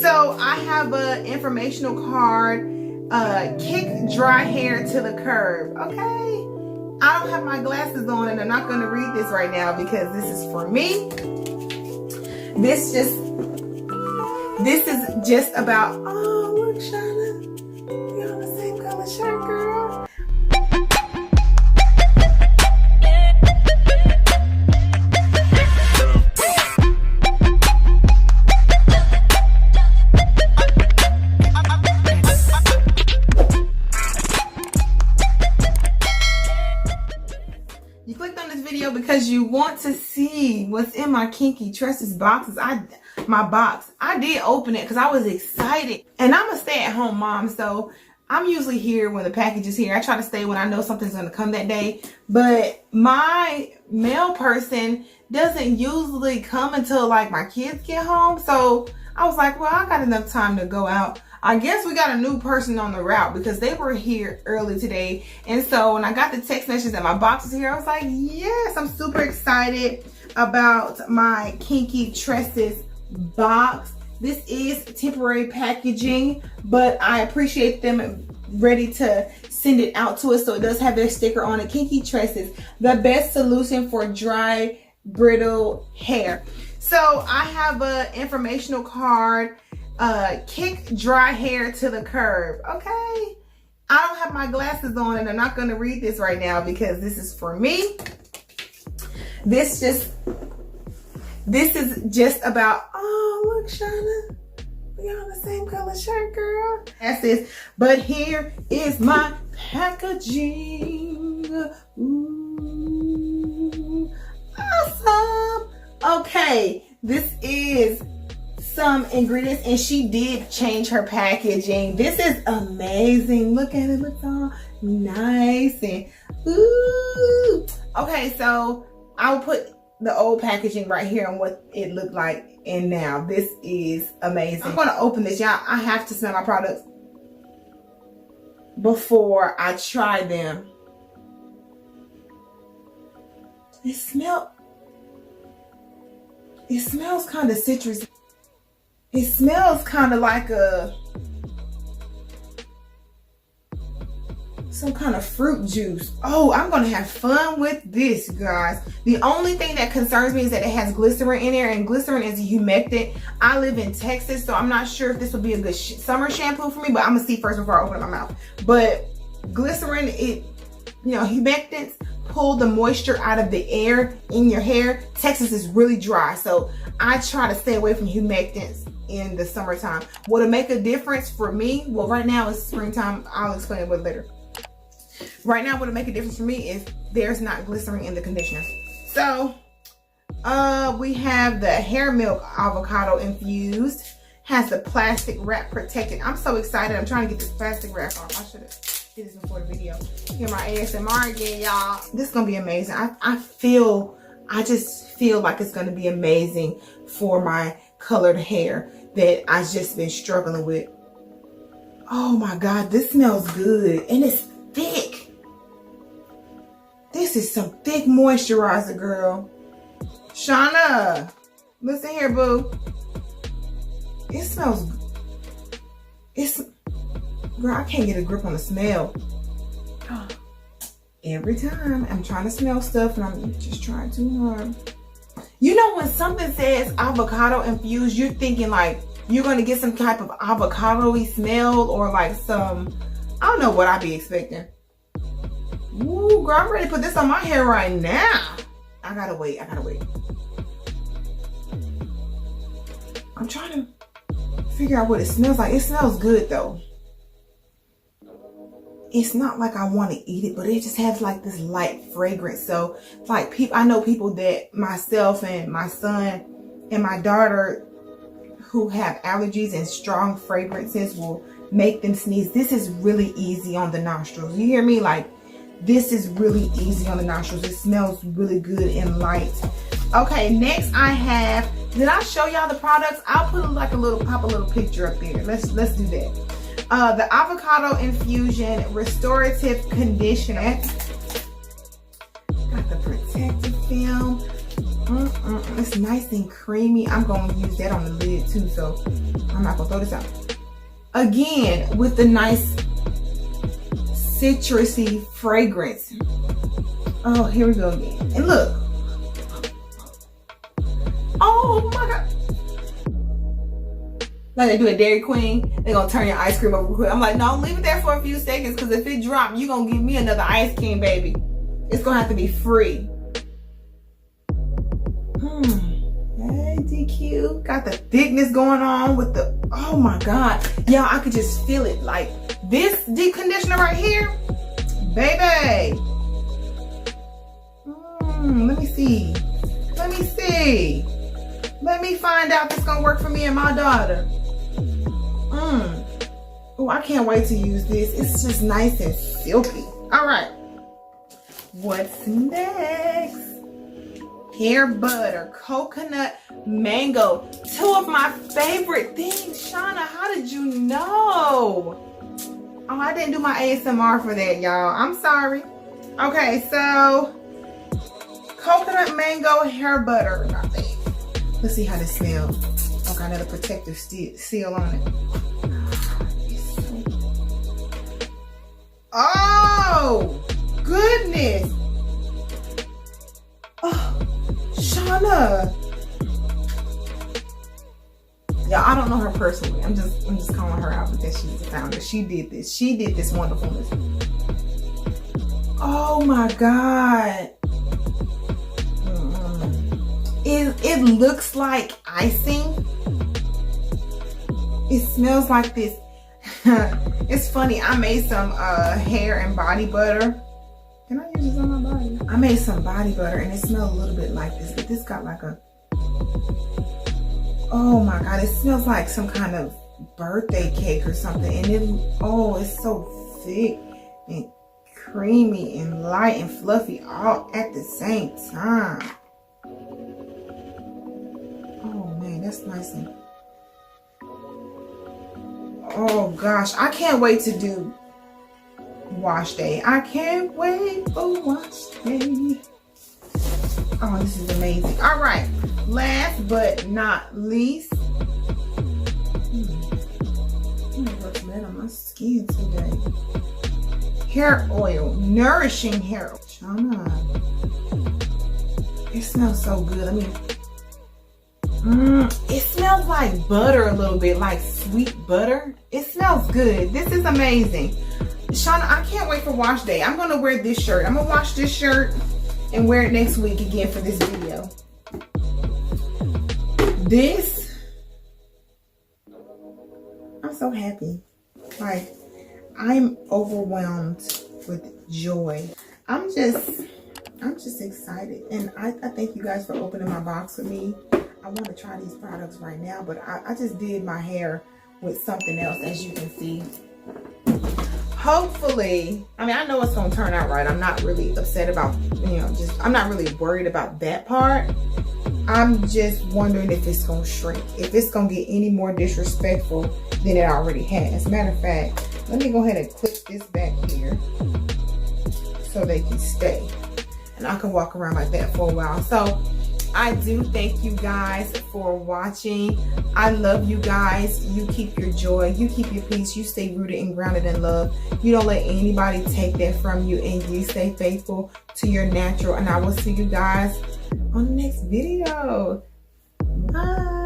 So I have an informational card, kick dry hair to the curb, okay? I don't have my glasses on and I'm not gonna read this right now because this is for me. This is just about, oh look Shauna, you're on the same color shirt, girl. You clicked on this video because you want to see what's in my Kinky Tresses boxes. My box. I did open it because I was excited. And I'm a stay-at-home mom, so I'm usually here when the package is here. I try to stay when I know something's going to come that day. But my mail person doesn't usually come until like my kids get home. So I was like, well, I got enough time to go out. I guess we got a new person on the route because they were here early today. And so when I got the text message that my box is here, I was like, yes, I'm super excited about my Kinky Tresses box. This is temporary packaging, but I appreciate them ready to send it out to us. So it does have their sticker on it. Kinky Tresses, the best solution for dry, brittle hair. So I have an informational card, kick dry hair to the curb, okay? I don't have my glasses on and I'm not gonna read this right now because this is for me. This is just about, oh look Shauna, we on the same color shirt, girl. That's it. But here is my packaging. Ooh, awesome. Okay, this is some ingredients and she did change her packaging. This is amazing. Look at it, it looks all nice and ooh. Okay, so I'll put the old packaging right here on what it looked like and now. This is amazing. I'm gonna open this, y'all. I have to smell my products before I try them. It smells kind of citrus. It smells kind of like some kind of fruit juice. Oh, I'm gonna have fun with this, guys. The only thing that concerns me is that it has glycerin in there, and glycerin is a humectant. I live in Texas, so I'm not sure if this would be a good summer shampoo for me, but I'm gonna see first before I open up my mouth. But glycerin, humectants pull the moisture out of the air in your hair. Texas is really dry, so I try to stay away from humectants in the summertime. Will it make a difference for me? Well, right now it's springtime. I'll explain it later. Right now, what'll make a difference for me is there's not glycerin in the conditioner. So, we have the hair milk avocado infused. Has the plastic wrap protected. I'm so excited. I'm trying to get this plastic wrap off. I should have did this before the video. Hear my ASMR again, y'all. This is gonna be amazing. I just feel like it's gonna be amazing for my colored hair that I've just been struggling with. Oh my God, this smells good and it's thick. This is some thick moisturizer, girl. Shauna, listen here, boo. It smells, girl, I can't get a grip on the smell. Every time I'm trying to smell stuff and I'm just trying too hard. You know when something says avocado infused, you're thinking like you're gonna get some type of avocado-y smell or like some, I don't know what I'd be expecting. Ooh, girl, I'm ready to put this on my hair right now. I gotta wait. I'm trying to figure out what it smells like. It smells good though. It's not like I want to eat it, but it just has like this light fragrance. So like I know people that myself and my son and my daughter who have allergies and strong fragrances will make them sneeze. This is really easy on the nostrils. You hear me? Like this is really easy on the nostrils. It smells really good and light. Okay, next I have, did I show y'all the products? I'll put pop a little picture up there. Let's do that. The avocado infusion restorative conditioner. Got the protective film. It's nice and creamy. I'm going to use that on the lid too, so I'm not going to throw this out. Again, with the nice citrusy fragrance. Oh, here we go again. And look. Oh my God. Like they do at Dairy Queen, they're going to turn your ice cream over quick. I'm like, no, leave it there for a few seconds, because if it drops, you're going to give me another Ice King, baby. It's going to have to be free. Hey, DQ. Got the thickness going on with the, oh my God. Y'all, I could just feel it. Like this deep conditioner right here, baby. Let me see. Let me see. Let me find out if it's going to work for me and my daughter. Oh, I can't wait to use this. It's just nice and silky. All right. What's next? Hair butter, coconut, mango. Two of my favorite things. Shauna, how did you know? Oh, I didn't do my ASMR for that, y'all. I'm sorry. Okay, so coconut mango hair butter. Let's see how this smells. Oh, got another protective seal on it. Oh, goodness. Oh, Shauna. Yeah, I don't know her personally. I'm just calling her out because she's the founder. She did this. She did this wonderfulness. Oh my God. It looks like icing. It smells like this. It's funny. I made some hair and body butter. Can I use this on my body? I made some body butter and it smells a little bit like this, but this got like a, oh my God, it smells like some kind of birthday cake or something. And it's so thick and creamy and light and fluffy all at the same time. Oh man, that's nice. And oh gosh, I can't wait to do wash day. I can't wait for wash day. Oh, this is amazing. All right, last but not least, what's that on my skin today? Hair oil, nourishing hair oil. It smells so good. I mean, it smells like butter a little bit, like sweet butter. It smells good. This is amazing. Shauna, I can't wait for wash day. I'm gonna wear this shirt. I'm gonna wash this shirt and wear it next week again for this video. This, I'm so happy. Like, I'm overwhelmed with joy. I'm just excited. And I thank you guys for opening my box with me. I want to try these products right now, but I just did my hair with something else, as you can see. Hopefully, I mean, I know it's going to turn out right. I'm not really upset about, I'm not really worried about that part. I'm just wondering if it's going to shrink, if it's going to get any more disrespectful than it already has. Matter of fact, let me go ahead and clip this back here so they can stay. And I can walk around like that for a while. So I do thank you guys for watching. I love you guys. You keep your joy. You keep your peace. You stay rooted and grounded in love. You don't let anybody take that from you, and you stay faithful to your natural. And I will see you guys on the next video. Bye.